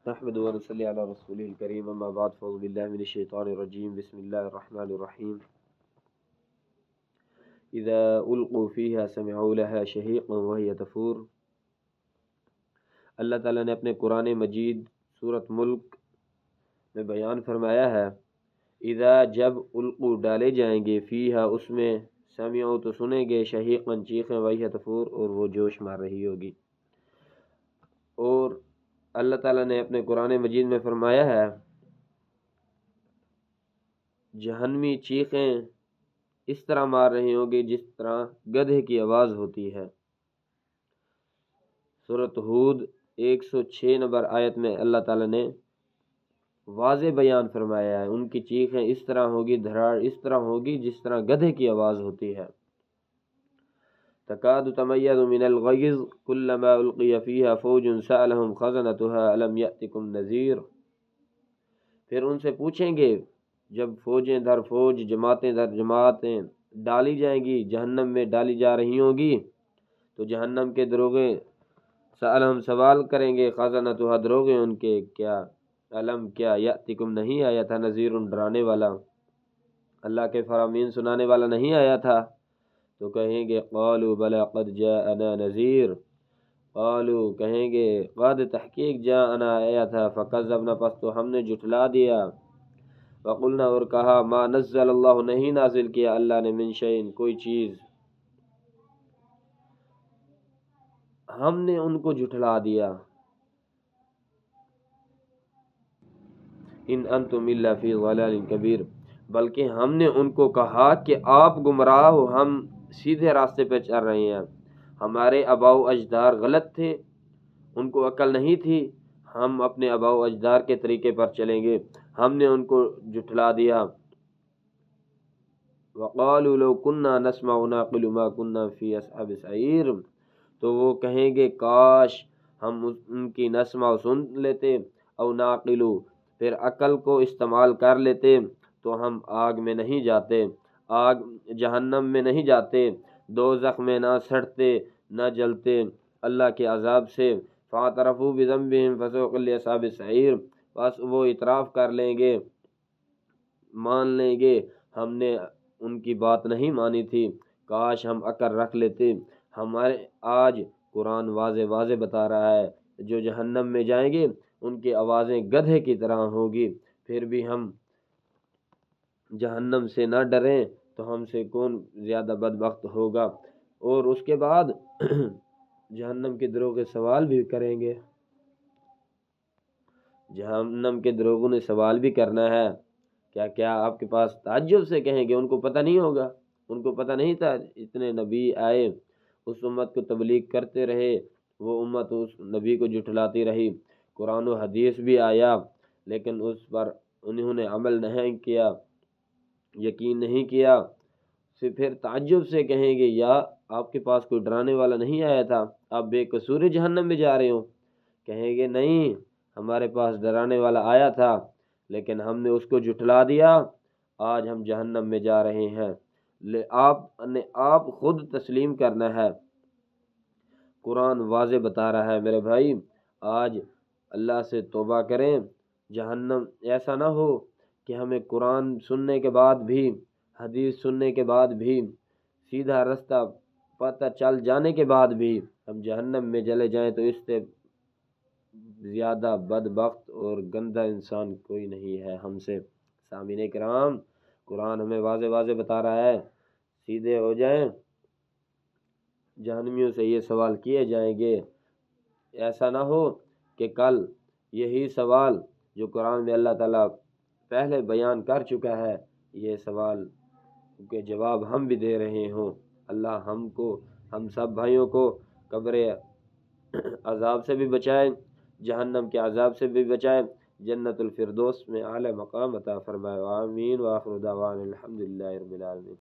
نحمدہ و نصلی علی رسولہ الکریم اما بعد فاعوذ باللہ من الشیطان الرجیم بسم اللہ الرحمن الرحیم اذا القوا فیہا سمعوا لها شہیقا وہی تفور۔ اللہ تعالیٰ نے اپنے قرآن مجید سورۃ ملک میں بیان فرمایا ہے، اذا جب القوا ڈالے جائیں گے، فیہا اس میں، سمعوا تو سنیں گے، شہیقا چیخیں، وہی تفور اور وہ جوش مار رہی ہوگی۔ اور اللہ تعالیٰ نے اپنے قرآن مجید میں فرمایا ہے، جہنمی چیخیں اس طرح مار رہی ہوں گی جس طرح گدھے کی آواز ہوتی ہے۔ سورۃ ہود 106 نمبر آیت میں اللہ تعالیٰ نے واضح بیان فرمایا ہے، ان کی چیخیں اس طرح ہوگی، دھڑاڑ اس طرح ہوگی جس طرح گدھے کی آواز ہوتی ہے۔ تکاد تمیز من الغیظ کلما القی فیہا فوج سألہم خزنتها الم یأتکم نذیر۔ پھر ان سے پوچھیں گے جب فوجیں در فوج، جماعتیں در جماعتیں ڈالی جائیں گی، جہنم میں ڈالی جا رہی ہوں گی، تو جہنم کے دروغے سألہم سوال کریں گے، خزنتها دروغے ان کے، کیا علم کیا یأتکم نہیں آیا تھا، نذیر ڈرانے والا، اللہ کے فرامین سنانے والا نہیں آیا تھا؟ تو کہیں گے قالوا بلا قد جاءنا نذیر، قالوا کہیں گے قد تحقیق جاءنا آیا تھا، فکذبنا پس تو ہم نے جھٹلا دیا، وقلنا اور کہا ما نزل اللہ نہیں نازل کیا اللہ نے من شیء کوئی چیز، ہم نے ان کو جھٹلا دیا۔ ان انتم الا فی ضلال کبیر، بلکہ ہم نے ان کو کہا کہ آپ گمراہ ہو، ہم سیدھے راستے پہ چل رہے ہیں، ہمارے آباء و اجداد غلط تھے، ان کو عقل نہیں تھی، ہم اپنے آباء و اجداد کے طریقے پر چلیں گے، ہم نے ان کو جھٹلا دیا۔ وقالوا لو كنا نسمع نعقل ما كنا في اصحاب السعير، تو وہ کہیں گے کاش ہم ان کی نسمع سن لیتے، او نعقلو پھر عقل کو استعمال کر لیتے تو ہم آگ میں نہیں جاتے، آگ جہنم میں نہیں جاتے، دوزخ میں نہ سڑتے، نہ جلتے اللہ کے عذاب سے۔ فاعترفوا بذنبهم فسوقا لاصحاب السعير، بس وہ اعتراف کر لیں گے، مان لیں گے ہم نے ان کی بات نہیں مانی تھی، کاش ہم عقل رکھ لیتے۔ ہمارے آج قرآن واضح واضح بتا رہا ہے، جو جہنم میں جائیں گے ان کی آوازیں گدھے کی طرح ہوگی، پھر بھی ہم جہنم سے نہ ڈریں تو ہم سے کون زیادہ بدبخت ہوگا۔ اور اس کے بعد جہنم کے دروغے سوال بھی کریں گے، جہنم کے دروغوں نے سوال بھی کرنا ہے، کیا آپ کے پاس تعجب سے کہیں گے، ان کو پتہ نہیں ہوگا، ان کو پتہ نہیں تھا اتنے نبی آئے، اس امت کو تبلیغ کرتے رہے، وہ امت اس نبی کو جھٹلاتی رہی، قرآن و حدیث بھی آیا لیکن اس پر انہوں نے عمل نہیں کیا، یقین نہیں کیا، پھر تعجب سے کہیں گے یا آپ کے پاس کوئی ڈرانے والا نہیں آیا تھا، آپ بے قصور جہنم میں جا رہے ہو؟ کہیں گے نہیں، ہمارے پاس ڈرانے والا آیا تھا لیکن ہم نے اس کو جھٹلا دیا، آج ہم جہنم میں جا رہے ہیں۔ آپ خود تسلیم کرنا ہے، قرآن واضح بتا رہا ہے میرے بھائی، آج اللہ سے توبہ کریں، جہنم ایسا نہ ہو کہ ہمیں قرآن سننے کے بعد بھی، حدیث سننے کے بعد بھی، سیدھا رستہ پتہ چل جانے کے بعد بھی ہم جہنم میں چلے جائیں، تو اس سے زیادہ بدبخت اور گندہ انسان کوئی نہیں ہے ہم سے۔ سامعین کرام، قرآن ہمیں واضح واضح بتا رہا ہے، سیدھے ہو جائیں، جہنمیوں سے یہ سوال کیے جائیں گے، ایسا نہ ہو کہ کل یہی سوال جو قرآن میں اللہ تعالیٰ پہلے بیان کر چکا ہے، یہ سوال کے جواب ہم بھی دے رہے ہوں۔ اللہ ہم کو، ہم سب بھائیوں کو قبر عذاب سے بھی بچائے، جہنم کے عذاب سے بھی بچائے، جنت الفردوس میں اعلی مقام عطا فرمائے، آمین، وآخر دعوانا الحمدللہ رب العالمین۔